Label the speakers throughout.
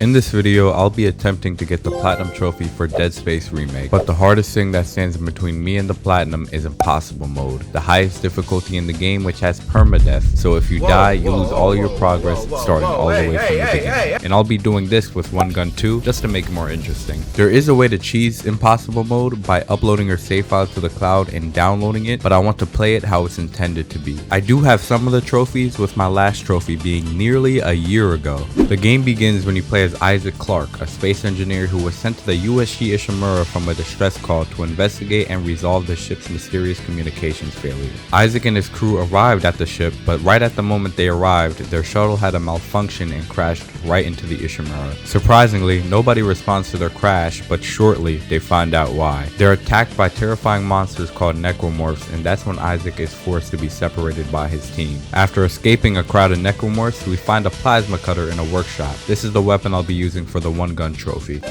Speaker 1: In this video, I'll be attempting to get the Platinum Trophy for Dead Space Remake, but the hardest thing that stands in between me and the Platinum is Impossible Mode, the highest difficulty in the game which has permadeath, so if you die, you lose all your progress starting all the way from the beginning. And I'll be doing this with one gun too, just to make it more interesting. There is a way to cheese Impossible Mode by uploading your save file to the cloud and downloading it, but I want to play it how it's intended to be. I do have some of the trophies, with my last trophy being nearly a year ago. The game begins when you play as Isaac Clarke, a space engineer who was sent to the USG Ishimura from a distress call to investigate and resolve the ship's mysterious communications failure. Isaac and his crew arrived at the ship, but right at the moment they arrived, their shuttle had a malfunction and crashed right into the Ishimura. Surprisingly, nobody responds to their crash, but shortly they find out why. They're attacked by terrifying monsters called necromorphs, and that's when Isaac is forced to be separated by his team. After escaping a crowd of necromorphs, we find a plasma cutter in a workshop. This is the weapon I'll be using for the one gun trophy.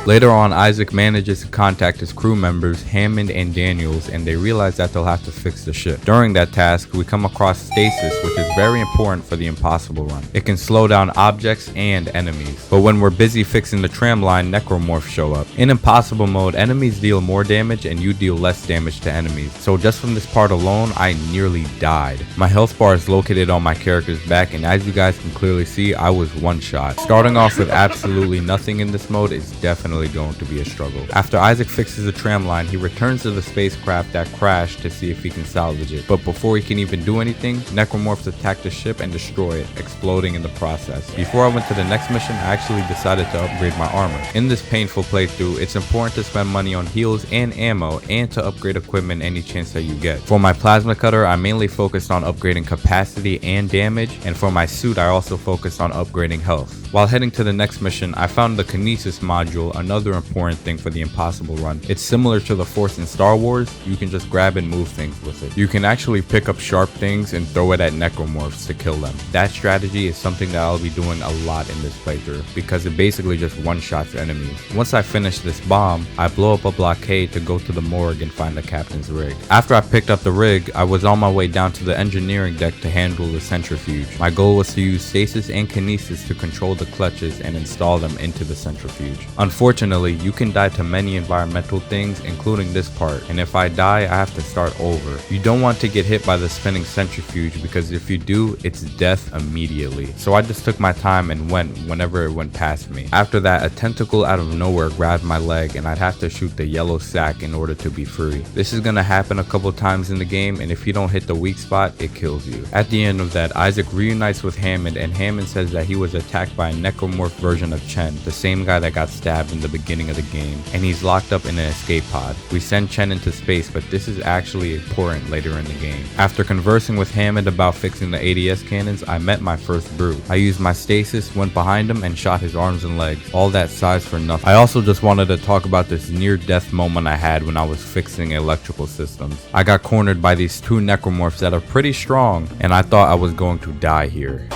Speaker 1: Later on, Isaac manages to contact his crew members, Hammond and Daniels, and they realize that they'll have to fix the ship. During that task, we come across stasis, which is very important for the Impossible Run. It can slow down objects and enemies. But when we're busy fixing the tram line, necromorphs show up. In Impossible Mode, enemies deal more damage and you deal less damage to enemies. So just from this part alone, I nearly died. My health bar is located on my character's back, and as you guys can clearly see, I was one shot. Starting off with absolutely nothing in this mode is definitely going to be a struggle. After Isaac fixes the tram line, he returns to the spacecraft that crashed to see if he can salvage it. But before he can even do anything, necromorphs attack the ship and destroy it, exploding in the process. Before I went to the next mission, I actually decided to upgrade my armor. In this painful playthrough, it's important to spend money on heals and ammo, and to upgrade equipment any chance that you get. For my plasma cutter, I mainly focused on upgrading capacity and damage, and for my suit, I also focused on upgrading health. While heading to the next mission, I found the Kinesis module, another important thing for the Impossible Run. It's similar to the Force in Star Wars. You can just grab and move things with it. You can actually pick up sharp things and throw it at necromorphs to kill them. That strategy is something that I'll be doing a lot in this playthrough, because it basically just one-shots enemies. Once I finish this bomb, I blow up a blockade to go to the morgue and find the captain's rig. After I picked up the rig, I was on my way down to the engineering deck to handle the centrifuge. My goal was to use stasis and kinesis to control the clutches and install them into the centrifuge. Unfortunately, you can die to many environmental things, including this part, and if I die, I have to start over. You don't want to get hit by the spinning centrifuge, because if you do, it's death immediately. So I just took my time and went whenever it went past me. After that, a tentacle out of nowhere grabbed my leg, and I'd have to shoot the yellow sack in order to be free. This is gonna happen a couple times in the game, and if you don't hit the weak spot, it kills you. At the end of that, Isaac reunites with Hammond, and Hammond says that he was attacked by a necromorph version of Chen, the same guy that got stabbed in the beginning of the game, and he's locked up in an escape pod. We send Chen into space, but this is actually important later in the game. After conversing with Hammond about fixing the ADS cannons, I met my first brute. I used my stasis, went behind him, and shot his arms and legs. All that size for nothing. I also just wanted to talk about this near-death moment I had when I was fixing electrical systems. I got cornered by these two necromorphs that are pretty strong, and I thought I was going to die here.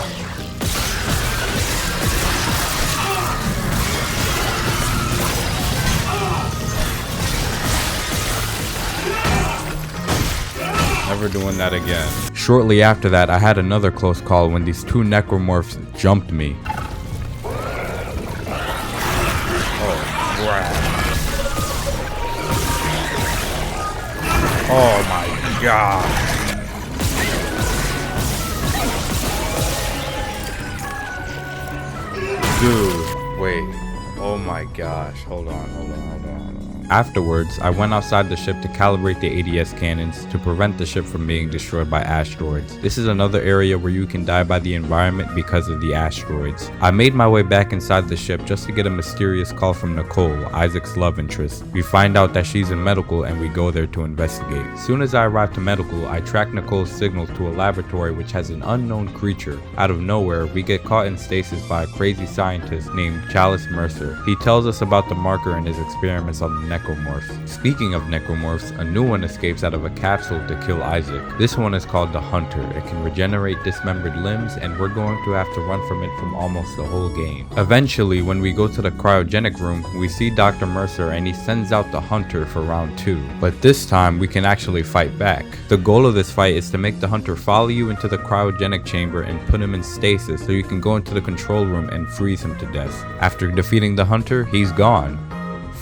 Speaker 1: Never doing that again. Shortly after that, I had another close call when these two necromorphs jumped me. Oh my god. Dude, wait. Oh my gosh. Hold on. Afterwards, I went outside the ship to calibrate the ADS cannons to prevent the ship from being destroyed by asteroids. This is another area where you can die by the environment because of the asteroids. I made my way back inside the ship just to get a mysterious call from Nicole, Isaac's love interest. We find out that she's in medical, and we go there to investigate. Soon as I arrive to medical, I track Nicole's signal to a laboratory which has an unknown creature. Out of nowhere, we get caught in stasis by a crazy scientist named Chalice Mercer. He tells us about the marker in his experiments on the necromorphs. Speaking of necromorphs, a new one escapes out of a capsule to kill Isaac. This one is called the Hunter. It can regenerate dismembered limbs, and we're going to have to run from it from almost the whole game. Eventually, when we go to the cryogenic room, we see Dr. Mercer and he sends out the Hunter for round 2. But this time, we can actually fight back. The goal of this fight is to make the Hunter follow you into the cryogenic chamber and put him in stasis so you can go into the control room and freeze him to death. After defeating the Hunter, he's gone.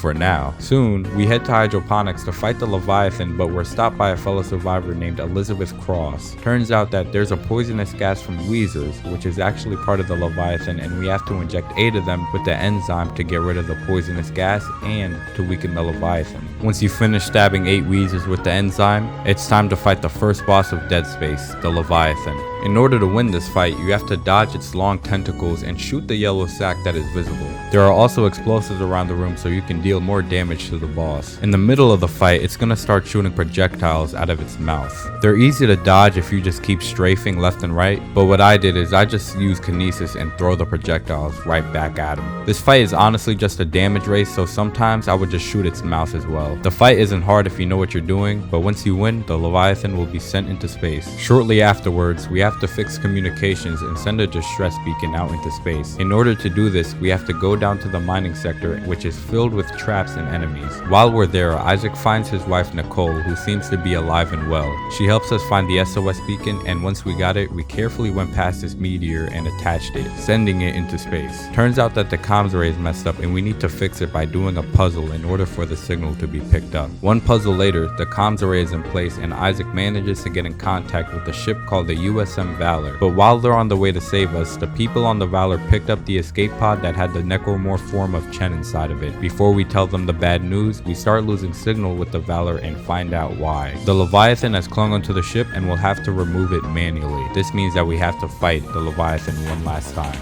Speaker 1: For now. Soon, we head to Hydroponics to fight the Leviathan, but we're stopped by a fellow survivor named Elizabeth Cross. Turns out that there's a poisonous gas from Weezers, which is actually part of the Leviathan, and we have to inject 8 of them with the enzyme to get rid of the poisonous gas and to weaken the Leviathan. Once you finish stabbing 8 Weezers with the enzyme, it's time to fight the first boss of Dead Space, the Leviathan. In order to win this fight, you have to dodge its long tentacles and shoot the yellow sac that is visible. There are also explosives around the room so you can deal more damage to the boss. In the middle of the fight, it's gonna start shooting projectiles out of its mouth. They're easy to dodge if you just keep strafing left and right, but what I did is I just used kinesis and throw the projectiles right back at him. This fight is honestly just a damage race, so sometimes I would just shoot its mouth as well. The fight isn't hard if you know what you're doing, but once you win, the Leviathan will be sent into space. Shortly afterwards, we have to fix communications and send a distress beacon out into space. In order to do this, we have to go down to the mining sector, which is filled with traps and enemies. While we're there, Isaac finds his wife Nicole, who seems to be alive and well. She helps us find the SOS beacon, and once we got it, we carefully went past this meteor and attached it, sending it into space. Turns out that the comms array is messed up and we need to fix it by doing a puzzle in order for the signal to be picked up. One puzzle later, the comms array is in place and Isaac manages to get in contact with a ship called the USM Valor. But while they're on the way to save us, the people on the Valor picked up the escape pod that had the necromorph form of Chen inside of it. Before we tell them the bad news, we start losing signal with the Valor and find out why. The Leviathan has clung onto the ship and we'll have to remove it manually. This means that we have to fight the Leviathan one last time.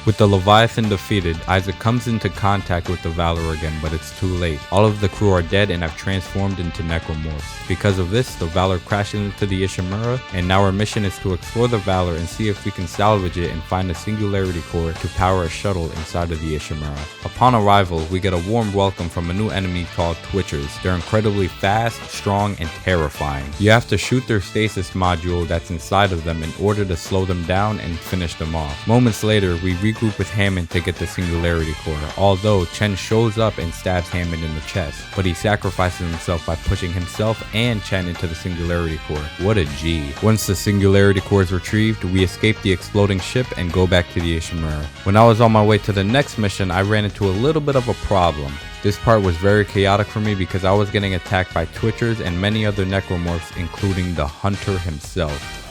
Speaker 1: With the Leviathan defeated, Isaac comes into contact with the Valor again, but it's too late. All of the crew are dead and have transformed into necromorphs. Because of this, the Valor crashes into the Ishimura, and now our mission is to explore the Valor and see if we can salvage it and find a singularity core to power a shuttle inside of the Ishimura. Upon arrival, we get a warm welcome from a new enemy called Twitchers. They're incredibly fast, strong, and terrifying. You have to shoot their stasis module that's inside of them in order to slow them down and finish them off. Moments later, we regroup with Hammond to get the singularity core, although Chen shows up and stabs Hammond in the chest, but he sacrifices himself by pushing himself and Chen into the singularity core. What a G. Once the singularity core is retrieved, we escape the exploding ship and go back to the Ishimura. When I was on my way to the next mission, I ran into a little bit of a problem. This part was very chaotic for me because I was getting attacked by Twitchers and many other necromorphs, including the Hunter himself.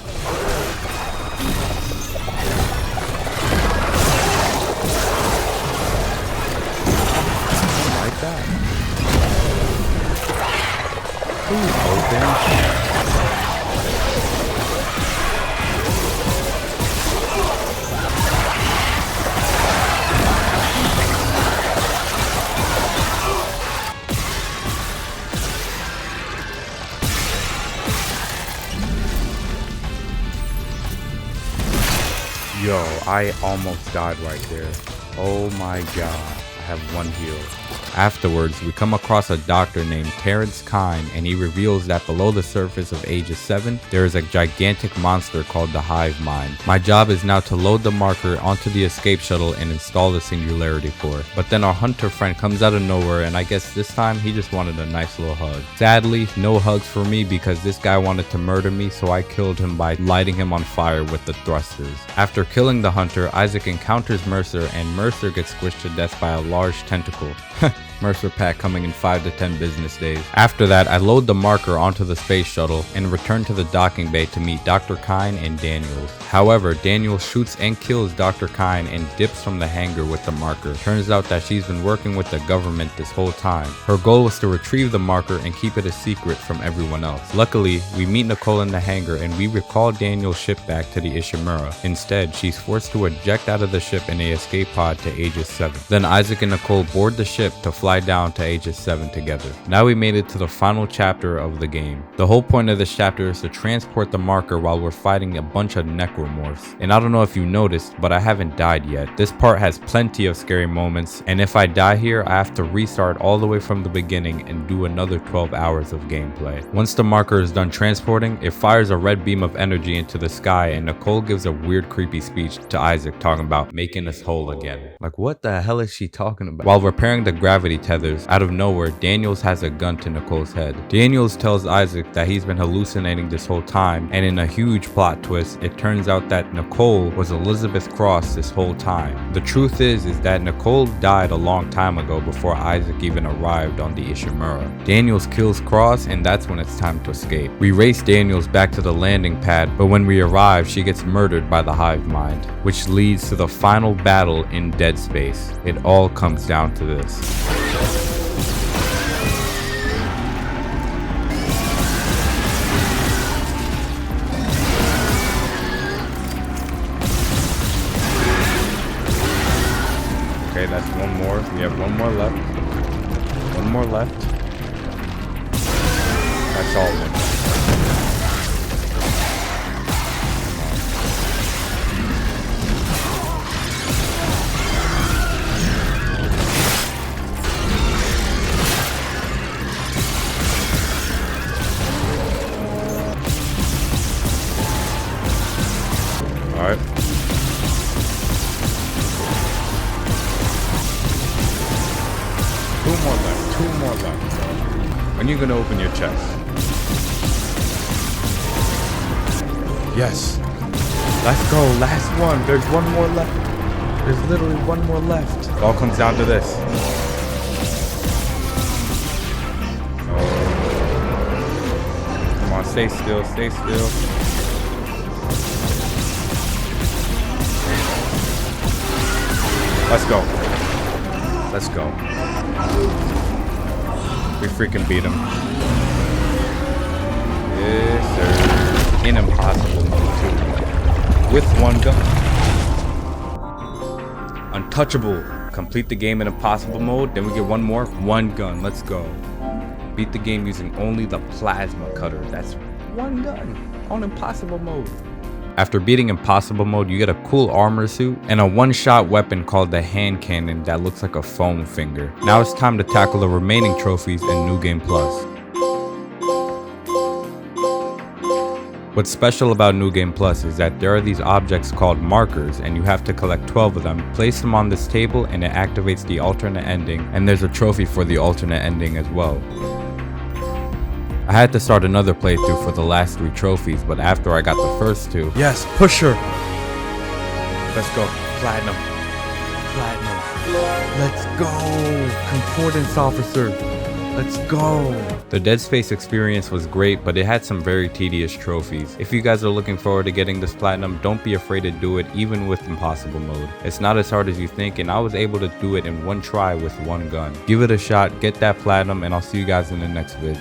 Speaker 1: Yo, I almost died right there. Oh my god. I have 1 heal. Afterwards, we come across a doctor named Terrence Kine, and he reveals that below the surface of Aegis 7, there is a gigantic monster called the Hive Mind. My job is now to load the marker onto the escape shuttle and install the singularity core. But then our hunter friend comes out of nowhere, and I guess this time he just wanted a nice little hug. Sadly, no hugs for me because this guy wanted to murder me, so I killed him by lighting him on fire with the thrusters. After killing the hunter, Isaac encounters Mercer, and Mercer gets squished to death by a large tentacle. Mercer pack coming in 5 to 10 business days. After that, I load the marker onto the space shuttle and return to the docking bay to meet Dr. Kyne and Daniels. However, Daniels shoots and kills Dr. Kyne and dips from the hangar with the marker. Turns out that she's been working with the government this whole time. Her goal was to retrieve the marker and keep it a secret from everyone else. Luckily, we meet Nicole in the hangar and we recall Daniel's ship back to the Ishimura. Instead, she's forced to eject out of the ship in a escape pod to Aegis 7. Then Isaac and Nicole board the ship to fly down to Aegis 7 together. Now we made it to the final chapter of the game. The whole point of this chapter is to transport the marker while we're fighting a bunch of necromorphs. And I don't know if you noticed, but I haven't died yet. This part has plenty of scary moments, and if I die here, I have to restart all the way from the beginning and do another 12 hours of gameplay. Once the marker is done transporting, it fires a red beam of energy into the sky, and Nicole gives a weird creepy speech to Isaac talking about making us whole again. Like, what the hell is she talking about? While repairing the gravity tethers, out of nowhere, Daniels has a gun to Nicole's head. Daniels tells Isaac that he's been hallucinating this whole time, and in a huge plot twist, it turns out that Nicole was Elizabeth Cross this whole time. The truth is that Nicole died a long time ago before Isaac even arrived on the Ishimura. Daniels kills Cross, and that's when it's time to escape. We race Daniels back to the landing pad, but when we arrive, she gets murdered by the hive mind, which leads to the final battle in Dead Space. It all comes down to this. Okay, that's one more. We have one more left. One more left. That's all of them. Alright. Two more left. When are you gonna open your chest? Yes. Let's go. Last one. There's one more left. There's literally one more left. It all comes down to this. Come on, stay still. Stay still. Let's go. Let's go. We freaking beat him. Yes, sir. In impossible mode too. With one gun. Untouchable. Complete the game in impossible mode. Then we get one more. One gun. Let's go. Beat the game using only the plasma cutter. That's one gun on impossible mode. After beating impossible mode, you get a cool armor suit and a one-shot weapon called the hand cannon that looks like a foam finger. Now it's time to tackle the remaining trophies in New Game Plus. What's special about New Game Plus is that there are these objects called markers, and you have to collect 12 of them, place them on this table, and it activates the alternate ending, and there's a trophy for the alternate ending as well. I had to start another playthrough for the last 3 trophies, but after I got the first 2... Yes, pusher! Let's go. Platinum. Platinum. Let's go! Concordance officer. Let's go! The Dead Space experience was great, but it had some very tedious trophies. If you guys are looking forward to getting this platinum, don't be afraid to do it even with impossible mode. It's not as hard as you think, and I was able to do it in one try with one gun. Give it a shot, get that platinum, and I'll see you guys in the next vid.